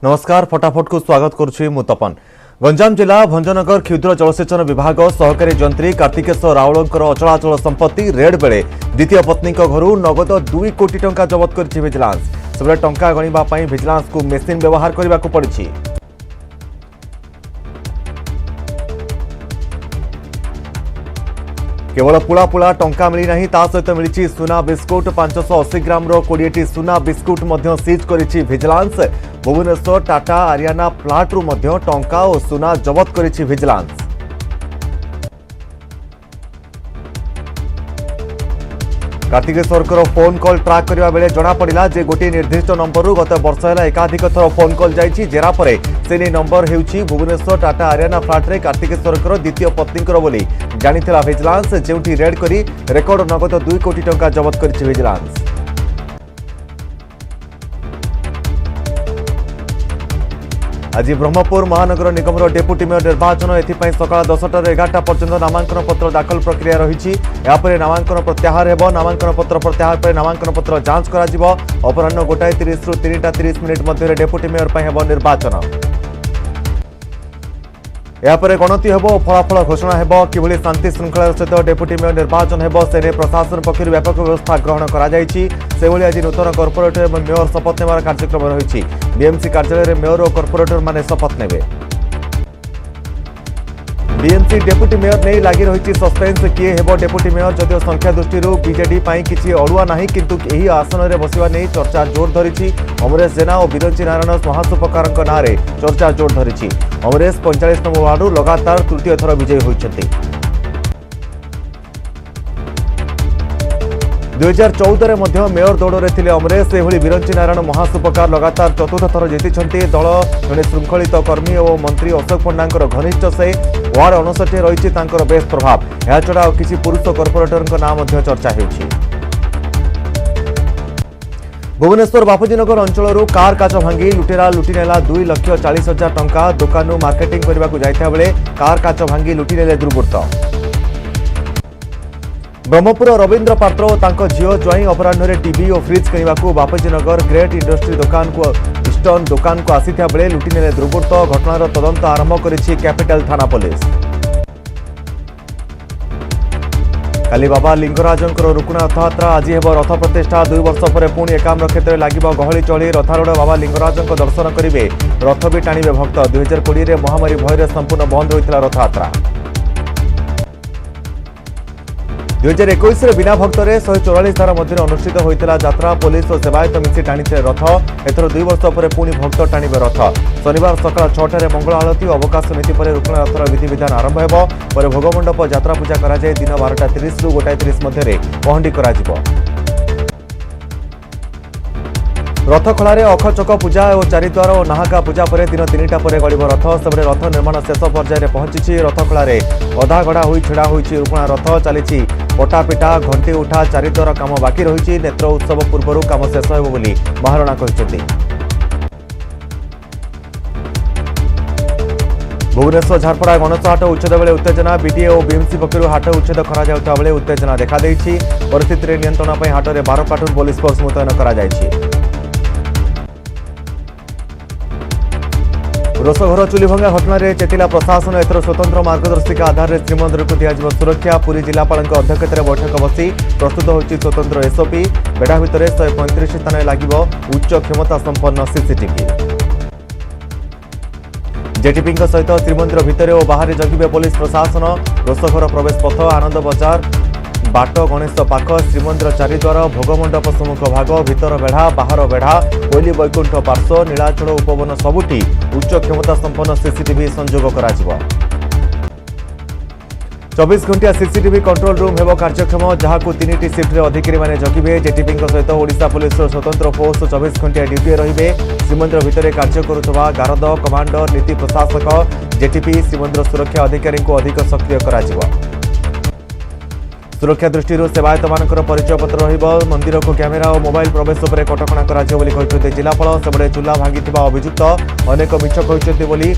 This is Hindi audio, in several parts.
नमस्कार फटाफट को स्वागत करुछि मु तपन। गंजाम जिला भंजनगर क्षुद्र जलसेचन विभाग सहकारी जंत्री कार्तिकेश्वर राउलंकर अचलाचल संपत्ति रेड बेले द्वितीय पत्नी घर नगद 2 कोटी टंका जबत कर विजिलेंस। सबले टंका गणिबा पई विजिलेंस को मेसिन व्यवहार करने को पड़ी। केवल पुला पुला टंका मिली नहीं ता सहित मिली सुना बिस्कुट 580 ग्राम 20 सुना बिस्कुट सीज करिछि vigilance. Bhubaneswar Tata Ariana plant रु टंका और सुना जबत करिछि vigilance. Kartikeswar phone call track करने बेले जना पड़ा जे गोटे निर्दिष्ट नंबर गत वर्ष है एकाधिक थर फोन कॉल जाइए। जेरा पर से नहीं नंबर होउछि भुवनेश्वर टाटा आरियाना फ्लाट रे कार्तिकेश्वर द्वितीय पत्नी बोली जानिथिला विजिलेंस। जेउठी रेड करी रेकर्ड नगद 2 कोटी टंका जबत करिछि विजिलेंस। आज ब्रह्मपुर महानगर निगम डेपुटी मेयर निर्वाचन एथिपाई सकाळ 10टार 11टा पर्यंत नामांकन पत्र दाखल प्रक्रिया रही। यापर नामांकन प्रत्याहार हेब। नामांकन पत्र प्रत्याहार पर नामांकन पत्र जांच करा जिवो। अपराह्न 1:30 रु 3:30 मध्य डेपुटी मेयर पर हेब निर्वाचन। यापर गणति हेब और फलाफल घोषणा हेब। किभली शांति श्रृंखला सहित डेपुटी मेयर निर्वाचन हेब से प्रशासन पक्षर व्यापक व्यवस्था ग्रहण कर आज नूतन कॉर्पोरेटर और मेयर शपथ नेबार कार्यक्रम रही। बीएमसी कार्यालय में मेयर और कॉर्पोरेटर माने शपथ नेबे। बीएमसी डेपुटी मेयर नहीं लगी रही सस्पेंस किए हेब डेपुटी मेयर। जदिव संख्या दृष्टि बीजेडी किसी अड़ुआ नहीं किंतु यही आसन में बसवा नहीं चर्चा जोर धरी। अमरेश जेना और विरंची नारायण महासुपकार नाँ में चर्चा जोर धरी। अमरेश 45 नंबर वार्डू लगातार तृतीय थर विजयी होती। 2014 में मेयर दौड़ थे अमरेश। से विरंची नारायण महासुपकार लगातार चतुर्थ थर जीति। दल जड़े श्रृंखलित कर्मी और मंत्री अशोक पंडा घनिष्ठ से वार्ड 59 रही बेस प्रभाव। याछड़ा किसी पुरुष कॉर्पोरेटर नाम चर्चा होगी। भुवनेश्वर बापूजीनगर अंचल कार काच भांगी लुटेरा लुटिनेला 2,40,000 टंका। दुकान मार्केटिंग करने को जाता बेले कार काच भांगी लुटिनेले दुर्बृत्त। ब्रह्मपुर रवीन्द्र पात्र और झील ज्वाई अपराह्न टीवी और फ्रिज किणवा बापूजीनगर ग्रेट इंडस्ट्री दुकान को ईस्टर्न दुकान को आसीथा बेले लुटिनेले दुर्बृत्त। घटनार तदंत आरंभ करिछि कैपिटल थाना पुलिस। काली बाबा लिंगराजंकर रुकुणा रथयात्रा आज हेब रथ प्रतिष्ठा। 2 वर्ष पर पुणी एकाम्र क्षेत्र में लगे गहली चली। रथारूढ़ बाबा लिंगराजंक दर्शन करेंगे रथ भी टाणिबे भक्त। 2020 में महामारी भय संपूर्ण बंद होता रथयात्रा। 2021 में बिना भक्त 144 धारा मध्य अनुष्ठित होता यात्रा। पुलिस और सेवायत मिसी टाणी रथ। एथर 2 वर्ष पर पुणी भक्त टाणिबे रथ। शनिवार सकाळ 6टार मंगल आलती और अवकाश नीति पर रुकुणा रथर विधिविधान आरंभ हेब। पर भोगमंडप यात्रा पूजा कराए। दिन 12:30 रु 1:30 मध्य पहंडी कराजिबो। रथ खलारे अखचक पूजा और चारिद्वार और नाहाका पूजा पर दिन 3टा पर गड़ब रथ। सेबरे रथ निर्माण शेष पर्यायर पहुंची। रथ खलारे अधा गढ़ा हो छिड़ा होइछि रुकुणा रथ। चली पटापिटा घंटी उठा चारिद्वार काम बाकी रही। नेत्र उत्सव पूर्व काम शेष हेब बोली महाराणा कहते। भुवनेश्वर झारपड़ा गणेश हाट उच्छेद बेले उत्तेजना। बीडीए और बीएमसी पक्षर हाट उच्छेद कर उत्तेजना देखा परिस्थिति नियंत्रण पर हाट में 12 प्लाटून पुलिस फोर्स मुतयन कर। रोषघर चुली भंगा घटना चेतिला प्रशासन। एथर स्वतंत्र मार्गदर्शिका आधार में श्रीमंदिर को दिया सुरक्षा। पुरी जिलापाल अध्यक्षतार बैठक बसी प्रस्तुत होची स्वतंत्र एसओपी। बेढ़ा भितर 135 स्थान लगे उच्च क्षमता संपन्न सीसीटीवी। जेटीपी सहित श्रीमंदिर भितर और बाहर जगिबे पुलिस प्रशासन। रोषघर प्रवेश पथ आनंद बजार बाट गणेश पाख श्रीमंदिर चारिद्वार भोगमंडप सम्मुख भाग भितर बेढ़ा बाहर बेढ़ा कोइली वैकुंठ पार्श्व नीलाचल उपवन सबुठी उच्च क्षमता संपन्न सीसीटीवी संयोग करा। 24 घंटिया सीसीटीवी कंट्रोल रूम हेब कार्यक्षम। जहां 3टी शिफ्ट अधिकारी माने जगिबे। जेटीपी सहित ओडिशा पुलिस स्वतंत्र फोर्स 24 घंटिया ड्यूटी रहिबे। श्रीमंदिर भितर कार्य करुवा गारद कमांडर नीति प्रशासक जेटीपी श्रीमंदिर सुरक्षा अधिकारी को अधिक सक्रिय करा। सुरक्षा दृष्टि सेवायत मानकर परिचय पत्र रहिब। मंदिर को कैमेरा और मोबाइल प्रवेश पर कटकणा कर जिलापाल। सेबड़े चूला भांगी अभियुक्त अनेक मिछ कहते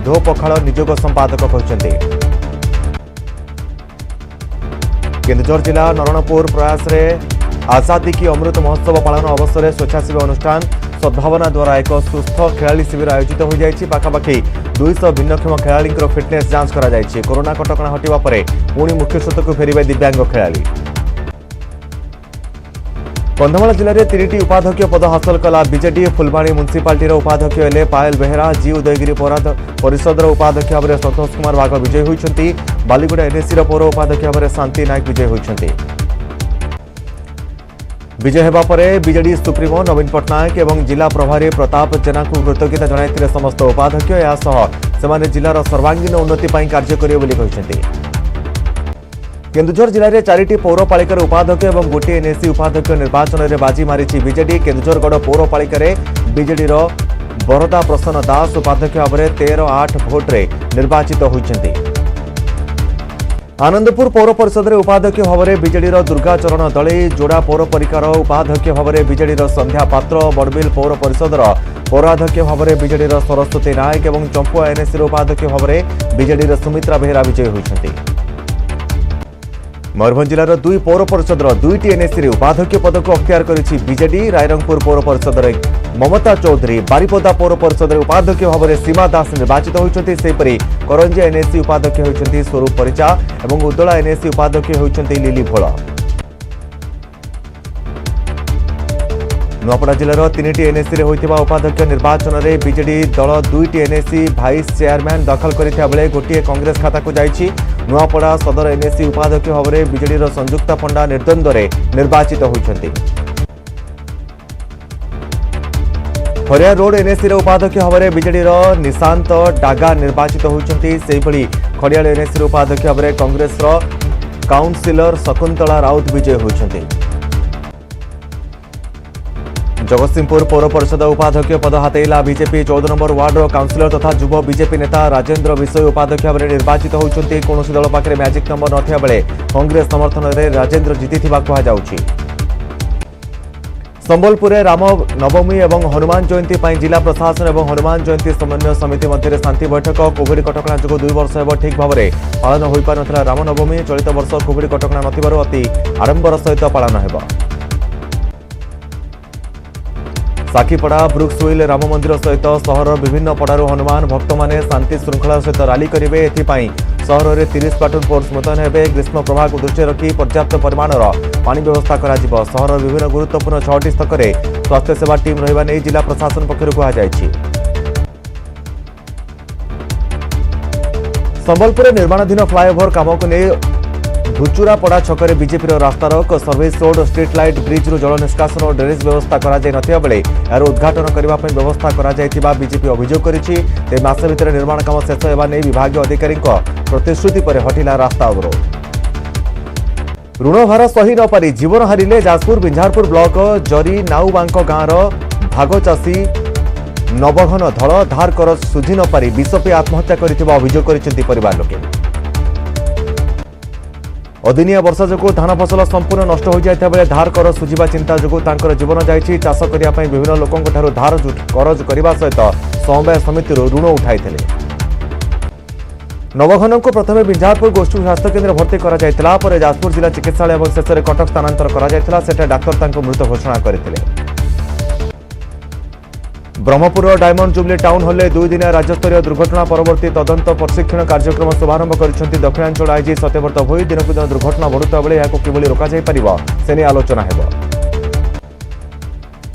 धो पखाड़ निजोग संपादक कहते। केन्दुझर जिला नरणपुर प्रयास रे आजादी की अमृत महोत्सव पालन अवसर स्वेच्छासेवी अनुष्ठान सद्भावना द्वारा एक सुस्थ खेलाड़ी शिविर आयोजित हो जाएगी। पाखापाखि 200 भिन्नक्षम खेलाड़ी फिटनेस जांच करा जाएगी। कोरोना कटकणा हटिबा परे पुणी मुख्य स्रोतक फेरिबे दिव्यांग खेलाड़ी। कंधमाल जिले में 3टी उपाध्यक्ष पद हासिल कला बीजेडी। फुलबाणी म्युनिसिपालिटी उपाध्यक्ष हेले पायल बेहेरा। जी उदयगिरी परिषद उपाध्यक्ष भाव में संतोष कुमार बाघ विजयी होती। बालीगुड़ा एनएसी पौर उपाध्यक्ष भाव में शांति नायक विजयी होती। विजय होगा पर बीजेडी सुप्रीमो नवीन पट्टनायक और जिला प्रभारी प्रताप जेना को कृतज्ञता जणाइथिले समस्त उपाध्यक्ष। यासह जिलार सर्वांगीन उन्नति कार्य करेंगे। केन्दुझर जिले में 4टी पौरपालिकार उपाध्यक्ष और गोटे एनएसी उपाध्यक्ष निर्वाचन में बाजी मारी बीजेडी। केन्दुझरगढ़ पौरपालिकार बीजेडी बरदा प्रसन्न दास उपाध्यक्ष भाव में 13-8 भोट्रे निर्वाचित होती। आनंदपुर पौर परिषद में उपाध्यक्ष भाव में बीजेडी दुर्गा चरण दले। जोड़ा पौरपालिकार उपाध्यक्ष भाव में बीजेडी संध्या पात्र। बड़बिल पौर परिषद पौराध्यक्ष भाव में बीजेडी सरस्वती नायक और चंपुआ एनएसी उपाध्यक्ष भाव में बीजेडी सुमित्रा बेहेरा विजयी होती। मयूरभंज जिलार 2 पौर परिषद 2टी एनएसी उपाध्यक्ष पद को अख्तियार करिछि बीजेडी। रायरंगपुर पौर परिषद ममता चौधरी। बारिपदा पौर परिषद उपाध्यक्ष भाव में सीमा दास निर्वाचित होती। सेपरी करंजिया एनएसी उपाध्यक्ष होती स्वरूप परिचा और उदला एनएसी उपाध्यक्ष होती लिली भोल। नुआपड़ा जिलार 3टी एनएसी होता उपाध्यक्ष निर्वाचन में बीजेडी दल 2टी एनएसी भाइस चेयरमैन दखल करथिया बेले गोटे कांग्रेस खाता को जाइछि। नुआपड़ा सदर एनएसी उपाध्यक्ष भाव में बीजेडी संयुक्ता पंडा निर्द्वंद्व निर्वाचित होती। हरियाणा रोड एनएसी उपाध्यक्ष भाव में बीजेडी निशांत डागा निर्वाचित होती। खड़ियाल एनएसी उपाध्यक्ष भाव में कांग्रेस काउंसिलर शकुंतला राउत विजयी होती। जगतसिंहपुर पौर परिषद उपाध्यक्ष पद हातेला बीजेपी। 14 नंबर वार्डर काउंसिलर तथा युव बीजेपी नेता राजेन्द्र विषय उपाध्यक्ष भाव में निर्वाचित होती। कौन दल पाखे मैजिक नंबर नथिया बेले कांग्रेस समर्थन में राजेन्द्र जीतिथिबा कहुछि। संबलपुर राम नवमी और हनुमान जयंती पर जिला प्रशासन और हनुमान जयंती समन्वय समिति मध्य शांति बैठक। कोविड कटकणा जो 2 वर्ष हो ठीक भाव में पालन हो पार नथिला राम नवमी। चलित वर्ष कोविड कटकणा नथिबारु अति आडंबर सहित पालन हेबो। साखीपड़ा ब्रुक्सविल राम मंदिर सहित सहर विभिन्न पड़ारू हनुमान भक्त माने शांति श्रृंखला सहित रैली करेंगे। एथिपाई सहर में 30 प्लाटून फोर्स मुतयन हेबे। ग्रीष्म प्रवाह को दृष्टि रखी पर्याप्त परिमाणर पानी व्यवस्था करा। सहर विभिन्न गुरुत्वपूर्ण 6टी स्थकरे स्वास्थ्य सेवा टीम रहिबा नै जिला प्रशासन पक्षरु कहुछि। संबलपुर निर्माणाधीन फ्लाईओवर काम को नहीं धुचुरापड़ा छकरे बीजेपी रास्तारोक service road street light bridge जल निष्कासन और ड्रेनेज व्यवस्था करा बेले यार उद्घाटन करने व्यवस्था करा बीजेपी अभियोग करिछि। मास भितर निर्माण काम शेष होगा नहीं विभाग अधिकारी प्रतिश्रुति पर हटिला रास्ता अवरोध। ऋण भार सही न पारि जीवन हारिले जाजपुर बिंझारपुर ब्लॉक जरी नाउबांक गाँवर भागचाषी नवघन धल। धार कर सुझी न पारि विष पे आत्महत्या करथिबा अभियोग करिसेंति परिवार लोके। अदिनिया वर्षा जो धान फसल संपूर्ण नष्ट हो जाता बेले धार कर सुझा चिंता जो जीवन जाइए। चाष करने विभिन्न लोकों धार करज करने सहित समवाय समिति ऋण उठाई। नवघन को प्रथम बिंझारपुर गोष्ठी स्वास्थ्य केन्द्र भर्ती कर जाजपुर जिला चिकित्सालय और शेष में कटक स्थानांतर कर डाक्तर मृत घोषणा करते। Brahmapur diamond jubilee town hall 2 दिनिया राज्यस्तरीय दुर्घटना परवर्ती तदंत प्रशिक्षण कार्यक्रम शुभारंभ कर दक्षिणांचल आईजी सत्यव्रत भोई। दिनक दिन दुर्घटना बढ़ुता बेले यह किभली रोक से नहीं आलोचना हेब।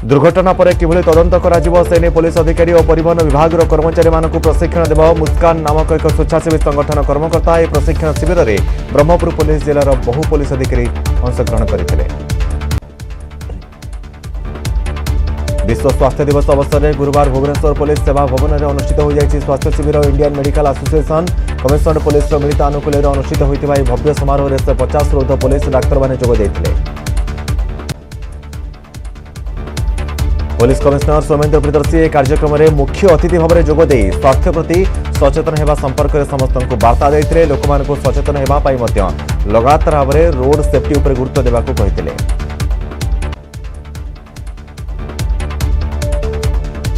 दुर्घटना पर किभली तदंत कर पुलिस अधिकारी और परिवहन विभाग कर्मचारी मानक प्रशिक्षण देव मुस्कान नामक एक स्वेच्छासेवी संगठन कर्मकर्ता। यह प्रशिक्षण शिविर में ब्रह्मपुर पुलिस जिलार बहु पुलिस अधिकारी अंशग्रहण करते। विश्व स्वास्थ्य दिवस अवसर में गुरुवार भुवनेश्वर पुलिस सेवा भवन में अनुष्ठित हो जाएगी स्वास्थ्य शिविर। Indian medical association commissioner police मिलित आनुकूल अनुष्ठित होता भव्य समारोह में 150 ऊर्ध्व पुलिस डाक्तर मैंने जोग देते। पुलिस कमिशनर सौमेन्द्र प्रियदर्शी कार्यक्रम में मुख्य अतिथि भाव में जोगदे स्वास्थ्य प्रति सचेतन होगा संपर्क में समस्त वार्ता देते। लोक सचेतन होगा लगातार भाव में रोड सेफ्टी उपर गुरुत्व देवाक कहते।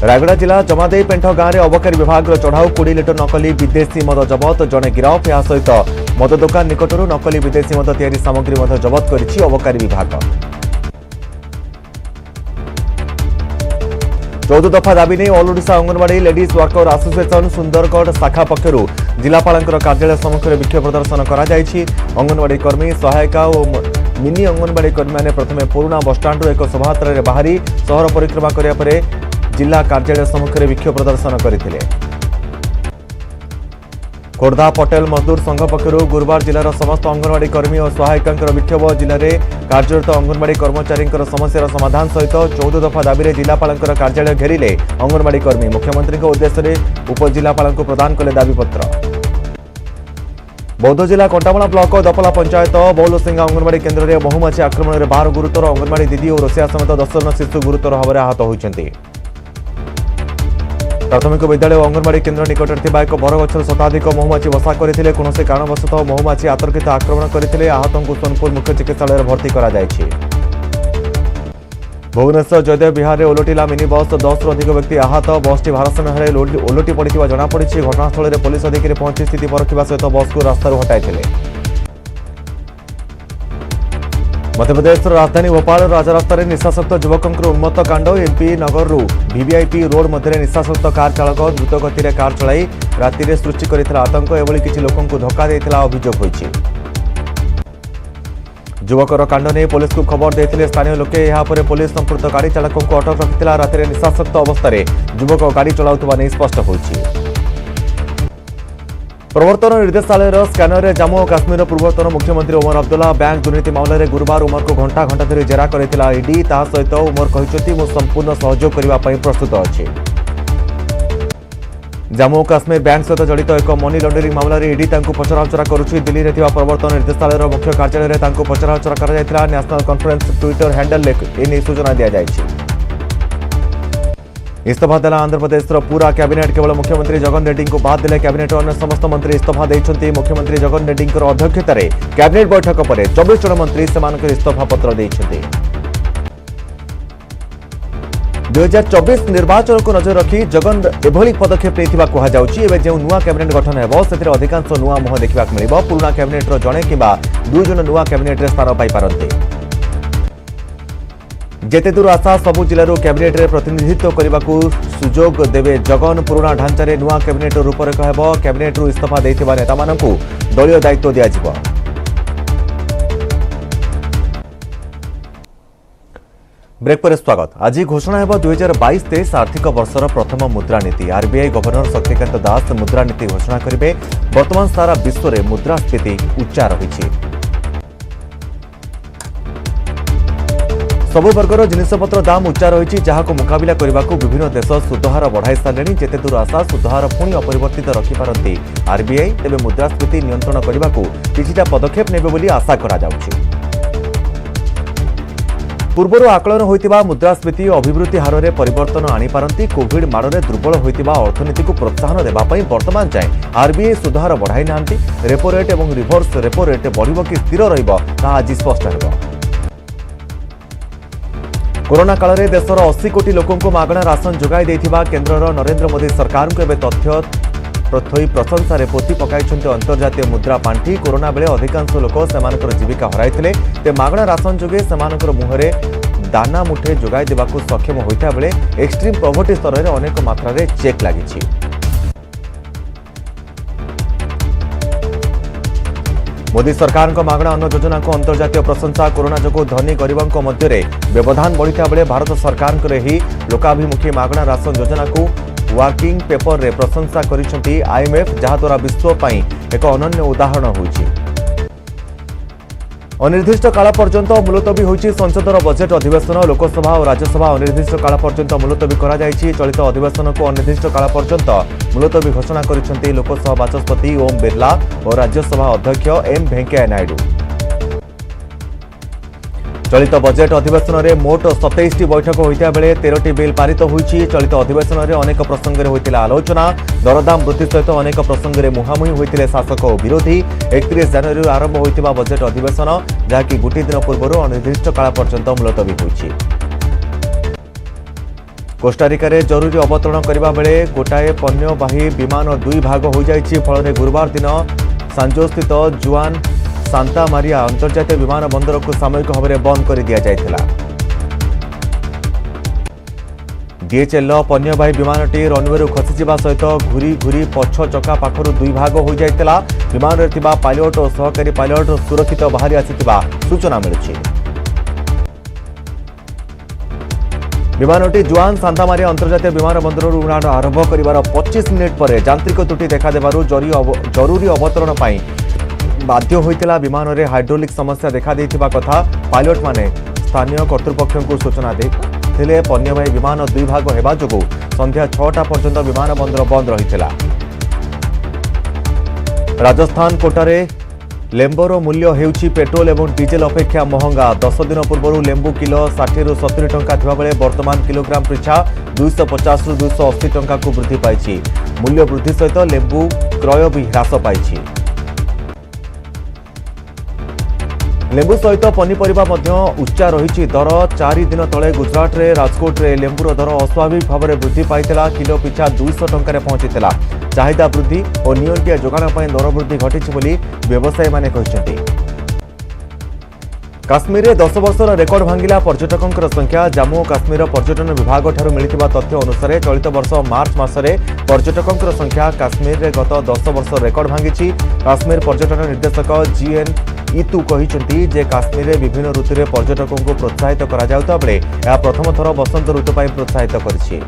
रायगड़ा जिला जमादेई पेंठ गाँव में अबकारी विभाग चढ़ाऊ 20 लिटर नकली विदेशी मद जबत जड़े गिरफ। या सहित मद दुकान निकटर नकली विदेशी मद तैयारी सामग्री जबत कर अबकारी विभाग। 14 दफा दाबी नहीं all Odisha anganwadi ladies worker association Sundargarh शाखा पक्षर जिलापाल कार्यालय सम्मुखें विक्षोभ प्रदर्शन अंगनवाड़ी कर्मी सहायिका और मिनी अंगनवाड़ी कर्मी मैंने प्रथम पुराना बसस्टाण्ड एक शोभायात्रा बाहरी सहर परिक्रमा करने पर जिला कार्यालय सम्मुखें विक्षोभ प्रदर्शन करते। खोर्धा पटेल मजदूर संघ पक्षर गुरुवार जिलार समस्त अंगनवाड़ी कर्मी और सहायिका विक्षोभ जिले में कार्यरत अंगनवाड़ी कर्मचारी समस्या समाधान सहित 14 दफा दाबी जिलापाल कार्यालय घेरिले अंगनवाड़ी कर्मी मुख्यमंत्री उद्देश्य उपजिलापाल प्रदान कले दाबीपत्र। बौद्ध जिला कंटामला ब्लॉक दपला पंचायत बौलसिंगा अंगनवाड़ी केन्द्र में महुमाछी आक्रमण में 12 गुरुतर अंगनवाड़ी दीदी और रोषिया समेत 10 जन शिशु गुरुतर भाव में आहत होती। प्राथमिक विद्यालय और अंगनवाड़ी केन्द्र निकट एक बरगछर शताधिक महुमाछी बसा करते कौन कारणवश महुमाछी आतर्कित आक्रमण करते आहत को सोनपुर मुख्य चिकित्सालय भर्ती कर भुवनेश्वर जयदेव विहार में ओलटिला मिनी बस 10 रु अधिक व्यक्ति आहत बसटी भारसाम्य हराई ओलटि पड़ा जमापड़ी घटनास्थल में पुलिस अधिकारी पहुंची स्थिति परखा सहित बस को रास्तार हटाई। मध्यप्रदेश राजधानी भोपाल राजरास्त निशासक्त युवक उन्मत्त कांड एमपी नगर वीवीआईपी रोड मध्य निशासक्त कार चालक द्रुत गति कार चलाई राति सृष्टि करता आतंक एभली किसी लोक धक्का देता अभियोग होइछि। युवकर कांड नहीं पुलिस को खबर देते स्थानीय लोके यापर पुलिस संपुक्त गाड़ी चालक को अटक रखिता राति निशासक्त अवस्था युवक गाड़ी चलाउथबा नहीं स्पष्ट होइछि। प्रवर्तन निर्देशालय स्कानर में जम्मू और काश्मीर पूर्वतन मुख्यमंत्री उमर अब्दुल्ला बैंक दुर्नीति मामलें गुरुवार उमर को घंटा घंटा धरी जेरा करथिला ईडी ता सहित उमर कहते मु संपूर्ण सहयोग करने प्रस्तुत अच्छी। जम्मू और काश्मीर बैंक सहित जड़ित एक मनी लंडरिंग मामलें ईडी पचराउचरा करुछि। दिल्ली में प्रवर्तन निर्देशालय मुख्य कार्यालय में पचराउचरा कर नेशनल कॉन्फ्रेंस ट्विटर हैंडल एने सूचना दी जाएगी। इस्तीफा देला आंध्र प्रदेश पूरा कैबिनेट केवल मुख्यमंत्री जगन रेड्डी को बाद देले कैबिनेट अन्य समस्त मंत्री इस्तीफा देइछन्ति। मुख्यमंत्री जगन रेड्डी अध्यक्षतार कैबिनेट बैठक पर 24 जन मंत्री सेमानक इस्तीफा पत्र देइछन्ति। 2024 निर्वाचन को नजर रखी जगन एभली पदक्षेप नहीं कहुच्छी। एवं जो नुआ कैबिनेट गठन हो से अधिकांश नुआ मुह देखा मिल पुराना कैबिनेट जड़े कि 2 जन नुआ कैबिनेट स्थान पाइपारती। जेते दूर आशा सबु जिलूर कैबिनेट रे प्रतिनिधित्व करने को सुजोग देवे जगन पुराना ढांचारे नुआ कैबिनेट रूपरेख हेब। कैबिनेट रु इस्तीफा देथिबा नेता मानकु दलीय दायित्व दियाजिबो। ब्रेक पर स्वागत। आज घोषणा हेब 2022-23 आर्थिक वर्षर प्रथम मुद्रानीति। आरबीआई गवर्नर शक्तिकांत दास मुद्रानीति घोषणा करेंगे। वर्तमान सारा विश्व में मुद्रास्फीति उच्चा रही। सबु वर्गर जिनपतर दाम उच्चा रही जहां मुकाबला करने को विभिन्न देश सुधहार बढ़ाई सारे। जेते दूर आशा सुधहार पुणी अपरिवर्तित रखिपारती आरबीआई तेबे मुद्रास्फीति नियंत्रण करने को किछिटा पदक्षेप नेबे बोली आशा करा जाउछि। पूर्वर आकलन होइतिबा मुद्रास्फीति अभिवृद्धि हार में परिवर्तन आनीपारती। कोविड माड़े दुर्बल होइतिबा अर्थनीति को प्रोत्साहन देबा पई वर्तमान जाए आरबीआई सुधहार बढ़ाई नांती। रेपो रेट और रिभर्स रेपो रेट बढ़िबो कि स्थिर रहिबो ता आज स्पष्ट हेबो। कोरोना काल में देशर 80 कोटी लोकों को मागणा राशन जोगाई देथिबा केन्द्रर नरेंद्र मोदी सरकार को एवं तथ्य प्रथई प्रशंसा पोती पकाई अंतर्जातीय मुद्रा पांठी। कोरोना बेले अधिकांश लोक सेमानकर जीविका हराइथिले ते मागणा राशन जोगे सेमानकर मुहरे दाना मुठे जोगाई देबाकू सक्षम होइता बेले एक्सट्रीम पॉवर्टी स्तर में अनेक मात्रा रे चेक लागिछि। मोदी सरकार को मागणा अन्न योजना को अंतर्जातीय प्रशंसा। कोरोना जोगु धनी गरीबों मध्य व्यवधान बढ़िता बेले भारत सरकार ही लोकाभिमुखी मागणा राशन योजना को वर्किंग पेपर रे प्रशंसा करिसेंती आईएमएफ जहाद्वारा विश्व पई एक अनन्य उदाहरण होइछि। अनिर्दिष्ट काल पर्यंत मुलतवी होइछि संसदर बजेट अधिवेशन। लोकसभा और राज्यसभा अनिर्दिष्ट काल पर्यंत मुलतवी करा जाइछि। चलित अधिवेशन को अनिर्दिष्ट काल पर्यंत मुलतवी घोषणा करिसेंती लोकसभा बाचस्पति ओम बिरला और राज्यसभा अध्यक्ष एम वेंकैया नायडू। चलित बजेट अधिवेशन में मोट 27टी बैठक होता बेले 13टी बिल पारित होइछि। चलित अधिवेशन में अनेक प्रसंग में होइतिला आलोचना। दरदाम वृद्धि सहित अनेक प्रसंग में मुहांमुही होइतिले शासक और विरोधी। 31 जनवरी आरंभ होइतिबा बजेट अधिवेशन जहाँकि गोटे दिन पूर्व अनिर्दिष्ट काल पर्यंत मुलतवी होइछि। कोस्टारिका रे जरूरी अवतरण करने बेले गोटाए पण्यवाही विमान 2 भाग हो जाइछि। फल गुरुवार दिन सांजोस्थित जुआन सांता मारिया अंतर्जातीय विमान बंदर को सामयिक भाव में बंद कर दिया जायथिला। डीएचएल पन्यबाही विमानटी रनवे खसीजा सहित घूरी घूरी पछ चका पाखर दुई भाग हो जाता। विमान में पायलट और सहकारी पायलट सुरक्षित बाहरी आसिथिबा सूचना मिलुछि। विमानटी जुआन सांतामारिया अंतर्जातीय विमान बंदर उड़ाण आरंभ कर 25 मिनिट पर यांत्रिक त्रुटि देखा जरूरी अवतरण पर बाध्य होइतिला। विमान में हाइड्रोलिक समस्या देखा देइथिबा कथा पायलट माने स्थानीय कर्तृपक्ष को सूचना देथिले। पन्यबाही विमान दुई भाग हेबा जोगु संध्या 6टा पर्यंत विमान बंदर बंद रहिथिला। राजस्थान कोटारे लेम्बुर मूल्य हेउछि पेट्रोल एवं डीजेल अपेक्षा महंगा। 10 दिन पूर्व लेंबू किलो 60 रु 70 टंका थिबा बेले वर्तमान किलोग्राम पिछा 250 रु 280 टंका को वृद्धि पाइछि। मूल्य वृद्धि सहित लेंबू क्रय भी ह्रास पाइछि। लेंबू सहित पनीपरिबा मध्य उच्चा रही दर। 4 दिन तले गुजरात रे राजकोट रे लेंबूर दर अस्वाभाविक भाव में वृद्धि पाइला। किलो पिछा 200 टंका पहुंचीला। चाहिदा वृद्धि और नियंत्रित जोगाण पर दर वृद्धि घटी बोली व्यवसायी माने कहते। काश्मीर में 10 वर्षर रेकर्ड भांगिला पर्यटकों संख्या। जम्मू और काश्मीर पर्यटन विभाग ठारू मिलिथिबा तथ्य अनुसार चलित वर्ष मार्च मासरे पर्यटकों संख्या काश्मीर में गत 10 वर्ष रेकर्ड भांगी। काश्मीर पर्यटन निर्देशक जीएन इतु कहिसेंती जे काश्मीर में विभिन्न ऋतु में पर्यटकों को प्रोत्साहित करा जाउता बेले या प्रथम थर बसंत ऋतु पर प्रोत्साहित करिछि।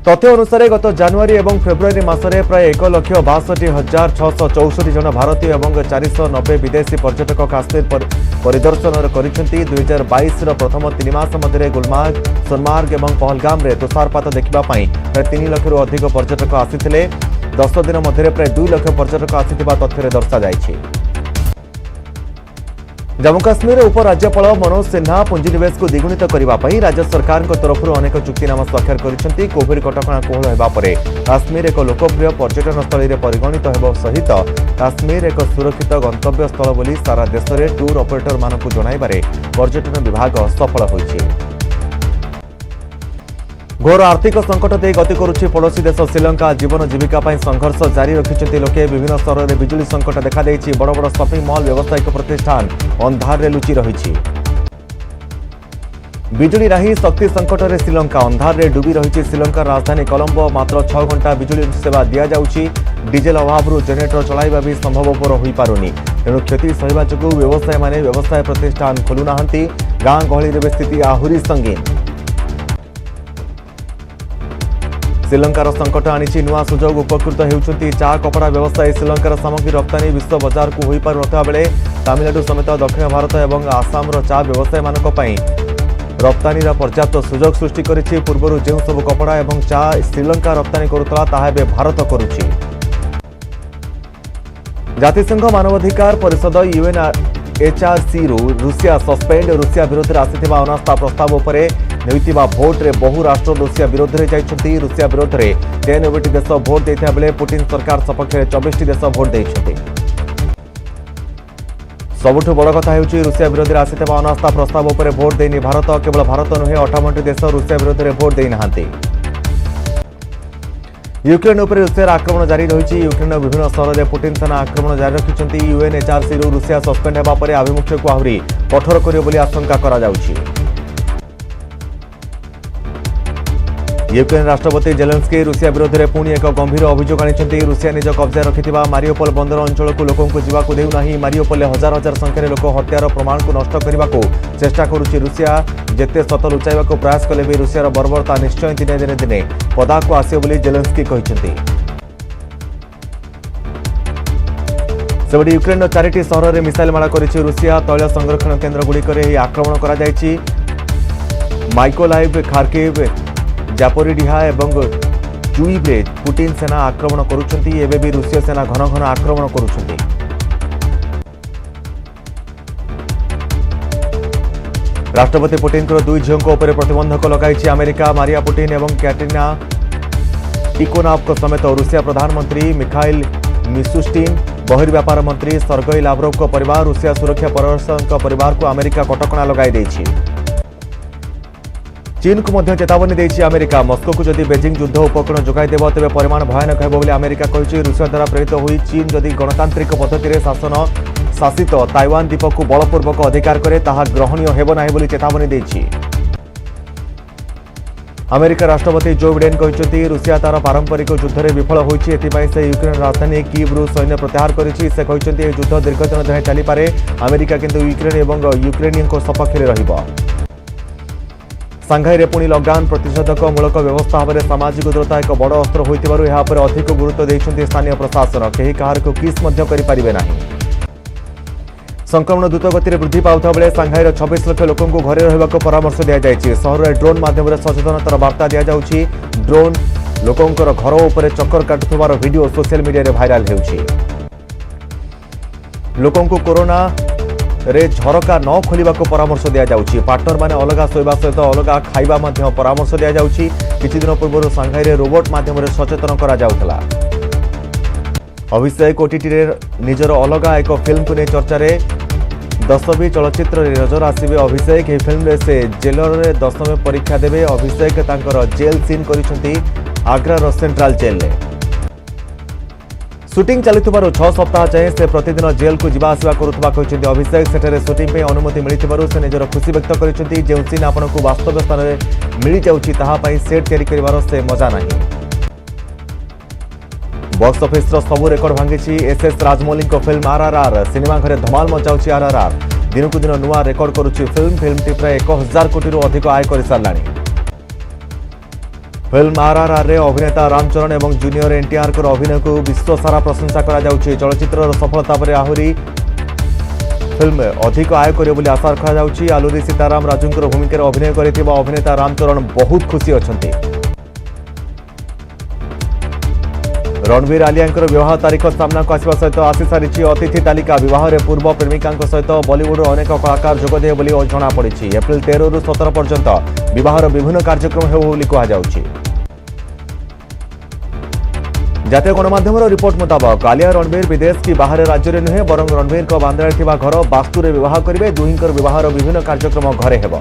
तथ्य अनुसार गत जनवरी और फेब्रुआरी मासरे प्राय 1,62,664 जन भारतीय और 490 विदेशी पर्यटक काश्मीर परिदर्शन करिसेंती। 2022 प्रथम 3 मास मध्य गुलमार्ग, सोनमार्ग और पहलगाम रे तुषारपात देखा प्राय 3 लाख रु अधिक पर्यटक आसिथिले। 10 दिन मध्य प्राय 2 लाख पर्यटक आसिथिबा तथ्य दर्शा जाइछि। जम्मू काश्मीर उपराज्यपाल मनोज सिन्हा पुंजीनिवेश को द्विगुणित करने राज्य सरकार तरफ अनेक चुक्तिनामा स्वाक्षर कर। कोविड कटकणा कोहल होगा पर काश्मीर एक लोकप्रिय पर्यटन स्थल में परिगणित होगा सहित काश्मीर एक सुरक्षित गंतव्य स्थल बोली सारा देश में टूर ऑपरेटर मानक जनइबारे पर्यटन विभाग सफल होइछि। घोर आर्थिक संकट दे गति करुछि पड़ोशी देश श्रीलंका। जीवन जीविका संघर्ष जारी रखिछन्ति लोके। विभिन्न स्तर में बिजुली संकट देखा देइछि। बड़ बड़ शॉपिंग मॉल व्यावसायिक प्रतिष्ठान अंधार रे लुचि रहिछि। बिजुली नाही शक्ति संकट रे श्रीलंका अंधार रे डूबी रहिछि। श्रीलंका राजधानी कोलंबो मात्र 6 घंटा बिजुली सेवा दिया जाउछि। डीजेल अभाव जनरेटर चलाइबा भी संभवपर होई पारुनी। तेणु क्षति सहिबा जोगु व्यवसायी माने व्यवसाय प्रतिष्ठान खोलु नाहंती। गाँ गहली रे स्थिति आहुरी संगीन। श्रीलंकार संकट आनी नुआ सुजोग उपकृत होउछन्ति चा कपड़ा व्यवसायी। श्रीलंकार सामग्री रप्तानी विश्व बजार को होई पारु नथा बेले तमिलनाडु समेत दक्षिण भारत और आसाम चा व्यवसायी मानक पई रप्तानी पर्याप्त सुजोग सृष्टि करिछि। पूर्व जो सब कपड़ा और चा श्रीलंका रप्तानी करुतला ताहा एबे भारत करुछि। जातिसंघ मानवाधिकार परिषद UNHRC रुषिया सस्पेंड। रुषिया विरोध में आसिथिबा अनास्था प्रस्ताव उपरे नेउथिबा भोट रे बहु राष्ट्र रुषिया विरोध में जाइछन्ति। रुषिया विरोध में 93 देश भोट देथिबा बेले पुतिन सरकार सपक्ष 24 देश भोट देइछन्ति। सबुठु बड़ कथा हेउछि रुषिया विरोध में आसिथिबा अनास्था प्रस्ताव उपरे भोट देइनि भारत। केवल भारत नुहे 58 देश रुषिया विरोध में भोट देइ नाहांति। यूक्रेन उपर रुषियार आक्रमण जारी रही। यूक्रेन विभिन्न स्तर में पुतिन सेना आक्रमण जारी रखिछन्ति। UNHRC रुषिया सस्पेंड हेबा परे आभिमुख्य को आहुरी कठोर करियो बोली आशंका करा जाउछि। यूक्रेन राष्ट्रपति जेलेंस्की रुषिया विरोध में पुणी एक गंभीर अभियोग आनी। रुषिया निज कब्जा रखिथिबा मारियोपोल बंदर अंचल को लोकों को जीवाकु देउ नाही। मारियोपोल हजार हजार संख्यार लोक हत्यार प्रमाण को नष्ट करने को चेष्टा करुछि। रुषिया जेते सत लुचाइबा को प्रयास कले भी रुषियार बर्बरता निश्चय दिने दिने दिने पदाकु आसियो बोली जेलेंस्की कहिसेंति। सेबडी यूक्रेन 4टी सहर में मिसाइल माड़ा करिछि रुषिया। तैल संरक्षण केन्द्र गुड़िकर आक्रमण करा जायछि। माइकोलाइव, खार्किव, जापोरिडिहा और जुइब्रे पुतिन सेना आक्रमण करुछन्ति। एबे भी रूसीय सेना घन घन आक्रमण करुछन्ति। राष्ट्रपति पुतिन दुई झील प्रतिबंधक लगाई अमेरिका। मारिया पुतिन और कैटरीना टिकोनोव समेत रूसिया प्रधानमंत्री मिखाइल मिशुस्टिन, बहिर्व्यापार मंत्री सर्गई लाव्रोव परिवार, रूसिया सुरक्षा परिषद परिवार को अमेरिका कटकणा लगाई देछि। चीन को मध्य चेतावनी देछि अमेरिका। मस्को को जदि बेजिंग युद्ध उपकरण जोगाई देव तेज परिमाण भयानक हेब बोली अमेरिका कहिछि। रूसिया द्वारा प्रेरित होई चीन जदि गणतांत्रिक पद्धति रे शासित ताइवान द्वीप को बलपूर्वक अधिकार करे ताहा ग्रहणीय हेब नाही बोली चेतावनी देछि। अमेरिका राष्ट्रपति जो बिडेन कहते रूसिया तार पारंपरिक युद्ध में विफल होती से यूक्रेन राजधानी कीव्रु सैन्य प्रत्याहार करिछि। से कहते युद्ध दीर्घदिन धरि चलीपे अमेरिका किंतु यूक्रेन और यूक्रेनियन सपक्ष रहिबो। सांघाई रे पुणी लॉकडाउन प्रतिषेधकमूलक व्यवस्था भाव सामाजिक दूरता एक बड़ अस्त्र होइतिबारु एहा पर अधिक गुरुत्व देइछन्ति स्थानीय प्रशासन। केही काहारको किस मध्य करि पारिबे नाही। संक्रमण द्रुत गति वृद्धि पाउथा बेले सांघाई 26 लाख लोकों को घरे रहबाक परामर्श दिया जायछि। शहर में ड्रोन माध्यम सचेतनतार वार्ता दिया जाउछि। ड्रोन लोकोंकर घर उपरे चक्कर काटुथिबार वीडियो सोशल मीडिया रे भाइराल हेउछि। लोकों को कोरोना रे झरका न खोलिबा को परामर्श दिया जाउछि। पार्टनर माने अलगा सोइबा सहित अलगा खाइबा माध्यम परामर्श दिया जाउछि। किछि दिन पूर्व सांघाई रे रोबोट माध्यम सचेतन करा जाउथला। अभिषेक ओटीटी रे निजर अलगा एक फिल्म को ने चर्चा रे 10वीं चलचित्र रे नजर आसिबे अभिषेक। ए फिल्म रे से जेलर रे 10वीं परीक्षा देबे। अभिषेक तांकर जेल सीन करिसंती आग्रा रो सेंट्रल जेल रे। शूटिंग चलुथिबारु 6 सप्ताह जाए से प्रतिदिन जेल को जीवा आसिबा करुथबा कहते अभिषेक। सेठरे शूटिंग पे अनुमति मिलिथिबारु से निजर खुशी व्यक्त करिसंती। जे सीन आपनको वास्तव स्थान रे मिली जाउछि ताहा पई सेट तयारी करिवार से मजा नाही। बॉक्स ऑफिस रो सबु रेकॉर्ड भांगी एसएस राजमौली को फिल्म आरआरआर। सिनेमा घरे धमाल मचाउछि आरआरआर। दिन को दिन नुआ रेकॉर्ड करुछि फिल्म टी प्राय 1000 कोटी रु अधिक आय कर सारलाणी। फिल्म आरआरआर रे अभिनेता रामचरण एवं जूनियर एनटीआर को अभिनय को विश्व सारा प्रशंसा करा जाउछि। चलचित्र सफलता पर आहुरी फिल्म अधिक आय करे बोली आशा रखा जाउछि। आलूरी सीताराम राजूंकर भूमिका अभिनय करिथिबा अभिनेता रामचरण बहुत खुशी अछंती। रणवीर आलिया विवाह तारीख सामना को आसवा सहित आसी सारी अतिथि तालिका। विवाह रे पूर्व प्रेमिका सहित बॉलीवुड अनेक कलाकार जोगदे बोली जना पड़ी। एप्रिल 13 रु 17 पर्यंत विवाहर विभिन्न कार्यक्रम हेउ बोली कहुछि। जातीय गणमाध्यम रिपोर्ट मुताबक आलिया रणवीर विदेश की बाहर राज्य में नुहे बरं रणवीर को बांद्रा थिबा घर वास्तु रे विवाह करेंगे। दुहिंकर विवाहर विभिन्न कार्यक्रम घरे हेब।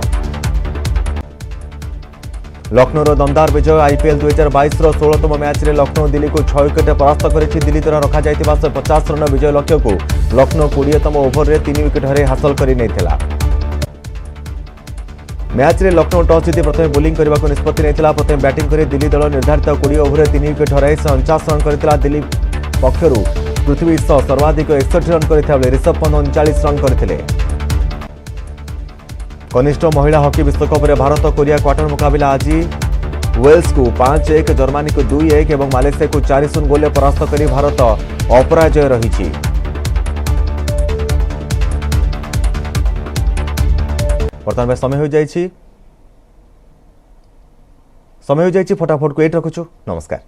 लखनऊ दमदार विजय। आईपीएल 2022 16तम मैच रे लखनऊ दिल्ली को 6 विकेट परास्त करिछि। दिल्ली द्वारा रखा जाइतिबा 150 रन विजय लक्ष्य को लखनऊ 20तम ओभर रे 3 विकेट हरे हासिल करि नैथिला। मैच रे लखनऊ टॉस जीति प्रथम बोलिंग करने को निष्पत्ति नैथिला। प्रथम बैटिंग करे दिल्ली दल निर्धारित 20 ओभर रे 3 विकेट हराई 49 रन करथिला। दिल्ली पक्षरु पृथ्वी सह सर्वाधिक 61 रन करथिबा बेले ऋषभ पंत 39 रन करथिले। कनिष्ठ महिला हॉकी विश्वकप में भारत कोरिया क्वार्टर मुकाबला आज वेल्स को 5-1, जर्मनी को 2-1 और मालेशिया को 4-0 गोल परास्त कर भारत अपराजय रही। बर्तमान समय हो जाइए फटाफट को एट रखुछु। नमस्कार।